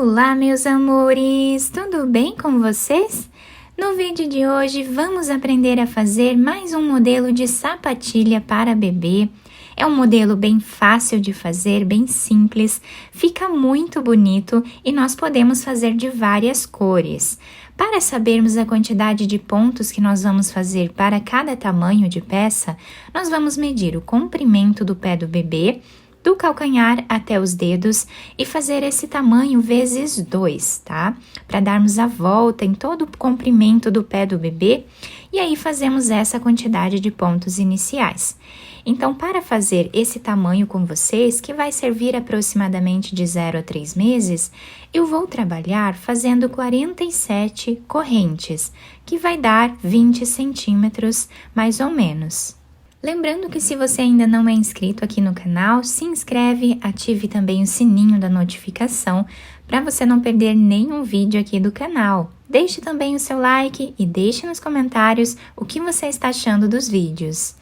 Olá, meus amores! Tudo bem com vocês? No vídeo de hoje, vamos aprender a fazer mais um modelo de sapatilha para bebê. É um modelo bem fácil de fazer, bem simples, fica muito bonito e nós podemos fazer de várias cores. Para sabermos a quantidade de pontos que nós vamos fazer para cada tamanho de peça, nós vamos medir o comprimento do pé do bebê, do calcanhar até os dedos e fazer esse tamanho vezes 2, tá? Para darmos a volta em todo o comprimento do pé do bebê e aí fazemos essa quantidade de pontos iniciais. Então, para fazer esse tamanho com vocês, que vai servir aproximadamente de 0 a 3 meses, eu vou trabalhar fazendo 47 correntes, que vai dar 20 centímetros mais ou menos. Lembrando que se você ainda não é inscrito aqui no canal, se inscreve, ative também o sininho da notificação para você não perder nenhum vídeo aqui do canal. Deixe também o seu like e deixe nos comentários o que você está achando dos vídeos.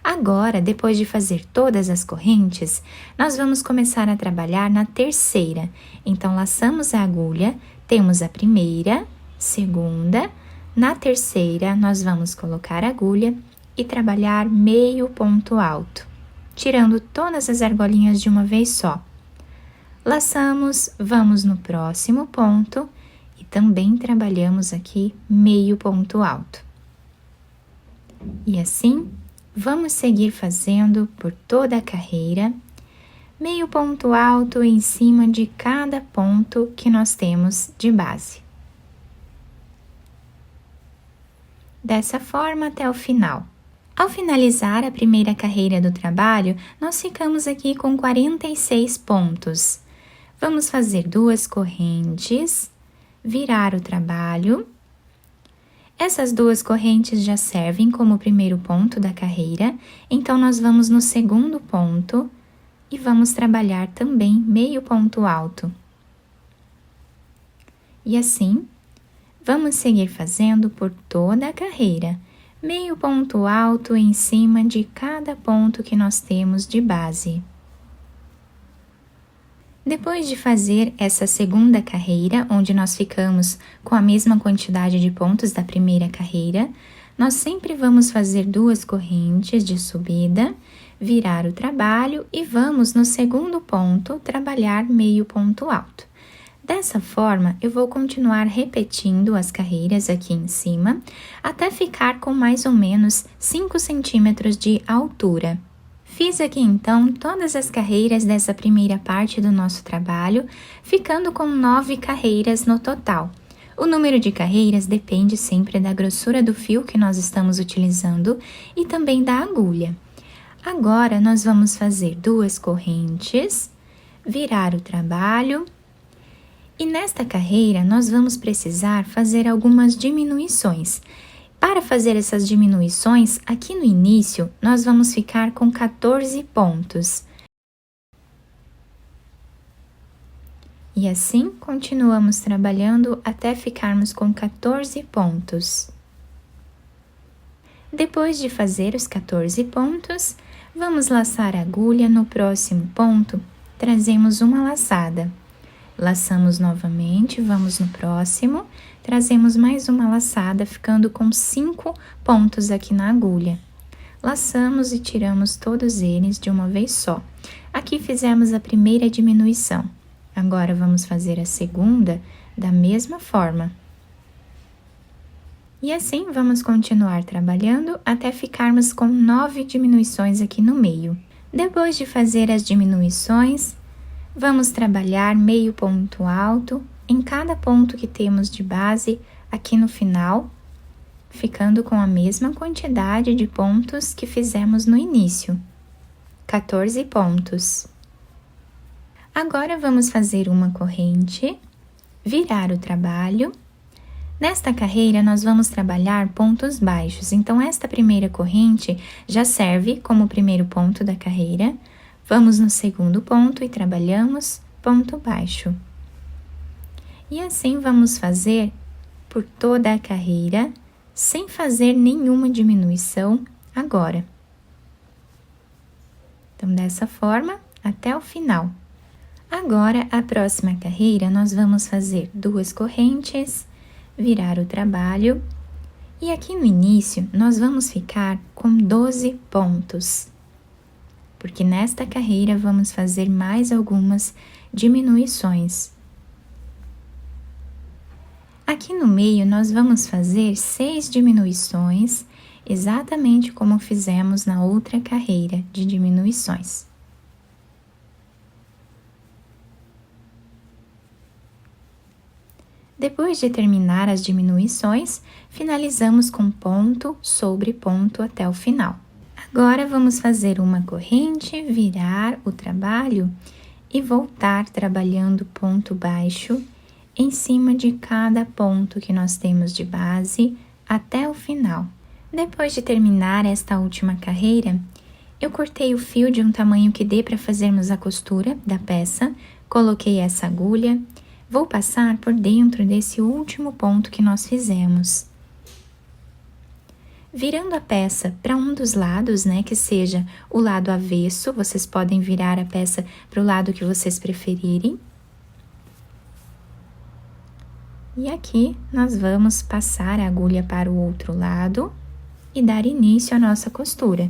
Agora, depois de fazer todas as correntes, nós vamos começar a trabalhar na terceira. Então, laçamos a agulha, temos a primeira, segunda, na terceira nós vamos colocar a agulha e trabalhar meio ponto alto, tirando todas as argolinhas de uma vez só. Laçamos, vamos no próximo ponto e também trabalhamos aqui meio ponto alto. E assim, vamos seguir fazendo por toda a carreira, meio ponto alto em cima de cada ponto que nós temos de base. Dessa forma até o final. Ao finalizar a primeira carreira do trabalho, nós ficamos aqui com 46 pontos. Vamos fazer 2 correntes, virar o trabalho. Essas 2 correntes já servem como primeiro ponto da carreira, então nós vamos no segundo ponto e vamos trabalhar também meio ponto alto. E assim, vamos seguir fazendo por toda a carreira. Meio ponto alto em cima de cada ponto que nós temos de base. Depois de fazer essa segunda carreira, onde nós ficamos com a mesma quantidade de pontos da primeira carreira, nós sempre vamos fazer 2 correntes de subida, virar o trabalho e vamos no segundo ponto trabalhar meio ponto alto. Dessa forma, eu vou continuar repetindo as carreiras aqui em cima, até ficar com mais ou menos 5 centímetros de altura. Fiz aqui então todas as carreiras dessa primeira parte do nosso trabalho, ficando com 9 carreiras no total. O número de carreiras depende sempre da grossura do fio que nós estamos utilizando e também da agulha. Agora, nós vamos fazer 2 correntes, virar o trabalho. E nesta carreira, nós vamos precisar fazer algumas diminuições. Para fazer essas diminuições, aqui no início, nós vamos ficar com 14 pontos. E assim, continuamos trabalhando até ficarmos com 14 pontos. Depois de fazer os 14 pontos, vamos laçar a agulha no próximo ponto, trazemos uma laçada. Laçamos novamente, vamos no próximo, trazemos mais uma laçada, ficando com 5 pontos aqui na agulha. Laçamos e tiramos todos eles de uma vez só. Aqui fizemos a primeira diminuição. Agora, vamos fazer a segunda da mesma forma. E assim, vamos continuar trabalhando até ficarmos com 9 diminuições aqui no meio. Depois de fazer as diminuições, vamos trabalhar meio ponto alto em cada ponto que temos de base aqui no final, ficando com a mesma quantidade de pontos que fizemos no início, 14 pontos. Agora, vamos fazer uma corrente, virar o trabalho. Nesta carreira, nós vamos trabalhar pontos baixos, então esta primeira corrente já serve como primeiro ponto da carreira. Vamos no segundo ponto e trabalhamos ponto baixo. E assim vamos fazer por toda a carreira, sem fazer nenhuma diminuição agora. Então, dessa forma, até o final. Agora, a próxima carreira, nós vamos fazer 2 correntes, virar o trabalho, e aqui no início, nós vamos ficar com 12 pontos, porque nesta carreira vamos fazer mais algumas diminuições. Aqui no meio, nós vamos fazer 6 diminuições, exatamente como fizemos na outra carreira de diminuições. Depois de terminar as diminuições, finalizamos com ponto sobre ponto até o final. Agora, vamos fazer uma corrente, virar o trabalho e voltar trabalhando ponto baixo em cima de cada ponto que nós temos de base até o final. Depois de terminar esta última carreira, eu cortei o fio de um tamanho que dê para fazermos a costura da peça, coloquei essa agulha, vou passar por dentro desse último ponto que nós fizemos. Virando a peça para um dos lados, né, que seja o lado avesso, vocês podem virar a peça para o lado que vocês preferirem. E aqui, nós vamos passar a agulha para o outro lado e dar início à nossa costura.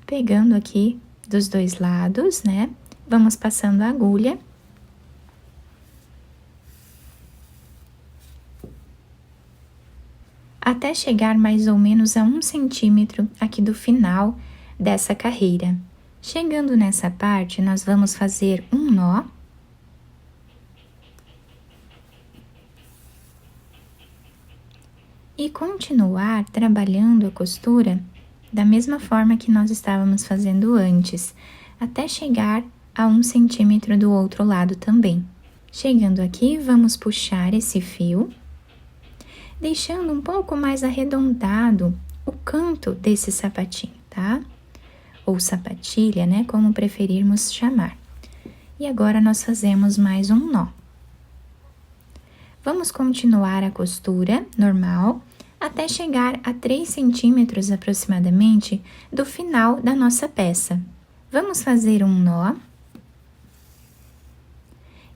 Pegando aqui dos 2 lados, né, vamos passando a agulha. Até chegar mais ou menos a 1 centímetro aqui do final dessa carreira. Chegando nessa parte, nós vamos fazer um nó. E continuar trabalhando a costura da mesma forma que nós estávamos fazendo antes, até chegar a 1 centímetro do outro lado também. Chegando aqui, vamos puxar esse fio, deixando um pouco mais arredondado o canto desse sapatinho, tá? Ou sapatilha, né? Como preferirmos chamar. E agora, nós fazemos mais um nó. Vamos continuar a costura normal, até chegar a 3 centímetros aproximadamente do final da nossa peça. Vamos fazer um nó.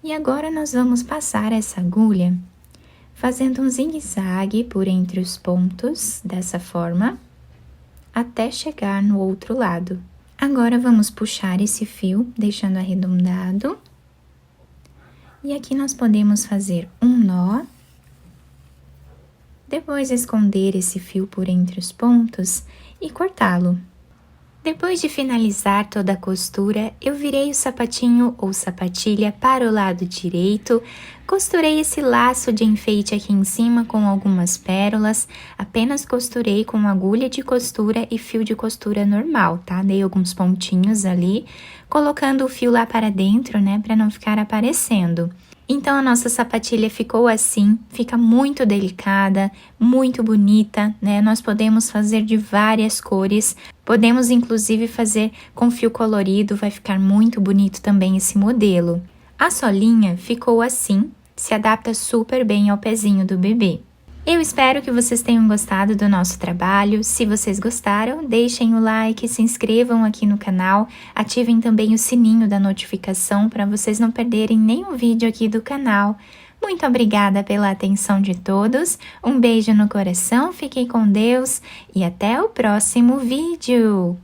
E agora, nós vamos passar essa agulha fazendo um zigue-zague por entre os pontos, dessa forma, até chegar no outro lado. Agora, vamos puxar esse fio, deixando arredondado. E aqui nós podemos fazer um nó. Depois, esconder esse fio por entre os pontos e cortá-lo. Depois de finalizar toda a costura, eu virei o sapatinho ou sapatilha para o lado direito, costurei esse laço de enfeite aqui em cima com algumas pérolas, apenas costurei com agulha de costura e fio de costura normal, tá? Dei alguns pontinhos ali, colocando o fio lá para dentro, né, para não ficar aparecendo. Então, a nossa sapatilha ficou assim, fica muito delicada, muito bonita, né? Nós podemos fazer de várias cores, podemos inclusive fazer com fio colorido, vai ficar muito bonito também esse modelo. A solinha ficou assim, se adapta super bem ao pezinho do bebê. Eu espero que vocês tenham gostado do nosso trabalho. Se vocês gostaram, deixem o like, se inscrevam aqui no canal, ativem também o sininho da notificação para vocês não perderem nenhum vídeo aqui do canal. Muito obrigada pela atenção de todos, um beijo no coração, fiquem com Deus e até o próximo vídeo!